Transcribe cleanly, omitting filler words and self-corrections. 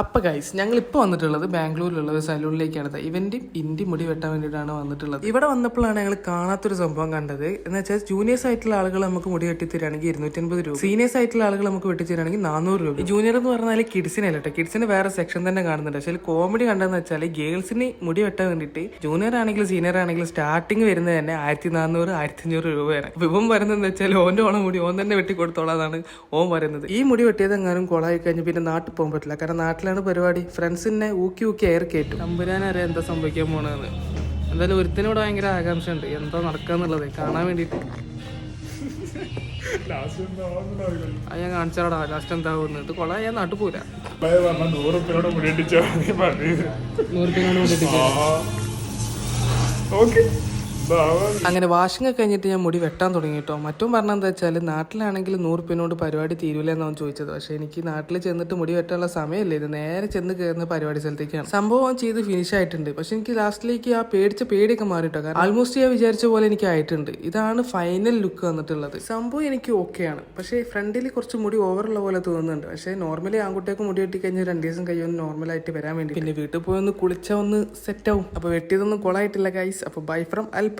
അപ്പോൾ ഗൈസ് ഞങ്ങളിപ്പോൾ വന്നിട്ടുള്ളത് ബാംഗ്ലൂരിലുള്ള ഒരു സലൂണിലേക്കാണ്. ഇവൻ്റെയും ഇന്ത്യ മുടി വെട്ടാൻ വേണ്ടിയിട്ടാണ് വന്നിട്ടുള്ളത്. ഇവിടെ വന്നപ്പോഴാണ് ഞങ്ങൾ കാണാത്തൊരു സംഭവം കണ്ടത്. എന്ന് വെച്ചാൽ ജൂനിയേഴ്സ് ആയിട്ടുള്ള ആളുകൾ നമുക്ക് മുടി വെട്ടിത്തരാണെങ്കിൽ 250 രൂപ, സീനിയേഴ്സ് ആയിട്ടുള്ള ആളുകൾ നമുക്ക് വെട്ടിത്തരാണെങ്കിൽ 400 രൂപ. ഈ ജൂനിയർ എന്ന് പറഞ്ഞാൽ കിഡ്സിനല്ല കേട്ടോ, കിഡ്സിന് വേറെ സെക്ഷൻ തന്നെ കാണുന്നുണ്ട്. പക്ഷേ കോമഡി കണ്ടെന്ന് വെച്ചാൽ ഗേൾസിന് മുടി വെട്ടാൻ വേണ്ടിയിട്ട് ജൂനിയർ ആണെങ്കിലും സീനിയർ ആണെങ്കിലും സ്റ്റാർട്ടിങ് വരുന്നത് തന്നെ 1400 1500 രൂപയാണ്. അപ്പോൾ ഇവൻ പറയുന്നതെന്ന് വെച്ചാൽ ഓൻ്റെ ഓണം മുടി ഓൻ തന്നെ വെട്ടി കൊടുത്തോളാന്നാണ് ഓൻ പറയുന്നത്. ഈ മുടി വെട്ടിയത് എങ്ങാനും കൊളായി കഴിഞ്ഞ് പിന്നെ നാട്ടിൽ പോകാൻ പറ്റില്ല. കാരണം നാട്ടിലാണ് പരിപാടി. ഫ്രണ്ട്സിനെ ഊക്കി എയർ കയറ്റും. തമ്പുരാനറിയാം എന്താ സംഭവിക്കാൻ പോണെന്ന്. എന്തായാലും ഒരുത്തിനോട് ഭയങ്കര ആകാംക്ഷ ഉണ്ട് എന്താ നടക്കാന്നുള്ളത് കാണാൻ വേണ്ടിയിട്ട്. അത് ഞാൻ കാണിച്ചാടാ ലാസ്റ്റ് എന്താ വന്നിട്ട് കൊള്ളാ. ഞാൻ നാട്ടിൽ പോരാ. 100 മുടി വെട്ടിച്ചോ. അങ്ങനെ വാഷിംഗ് ഒക്കെ കഴിഞ്ഞിട്ട് ഞാൻ മുടി വെട്ടാൻ തുടങ്ങി കേട്ടോ. മറ്റും പറഞ്ഞാൽ എന്താ വെച്ചാൽ നാട്ടിലാണെങ്കിൽ 100 രൂപയോട് പരിപാടി തീരൂല എന്നാണ് ചോദിച്ചത്. പക്ഷേ എനിക്ക് നാട്ടിൽ ചെന്നിട്ട് മുടി വെട്ടാനുള്ള സമയമല്ലേ, ഇത് നേരെ ചെന്ന് കയറുന്ന പരിപാടി സ്ഥലത്തേക്കാണ്. സംഭവം ചെയ്ത് ഫിനിഷ് ആയിട്ടുണ്ട്. പക്ഷെ എനിക്ക് ലാസ്റ്റിലേക്ക് ആ പേടിയൊക്കെ മാറിയിട്ടോ. കാരണം ആൾമോസ്റ്റ് ഞാൻ വിചാരിച്ച പോലെ എനിക്ക് ആയിട്ടുണ്ട്. ഇതാണ് ഫൈനൽ ലുക്ക് വന്നിട്ടുള്ളത്. സംഭവം എനിക്ക് ഓക്കെയാണ്. പക്ഷേ ഫ്രണ്ടിൽ കുറച്ച് മുടി ഓവറുള്ള പോലെ തോന്നുന്നുണ്ട്. പക്ഷേ നോർമലി ആൺകുട്ടിയൊക്കെ മുടി വെട്ടി കഴിഞ്ഞാൽ 2 ദിവസം കഴിയുമെന്ന് നോർമലായിട്ട് വരാൻ വേണ്ടി. പിന്നെ വീട്ടിൽ പോയി ഒന്ന് കുളിച്ചാൽ ഒന്ന് സെറ്റ് ആവും. അപ്പോൾ വെട്ടിയതൊന്നും കൊളായിട്ടില്ല ഗൈസ്. അപ്പോൾ ബൈ ഫ്രം അൽപവിൻ.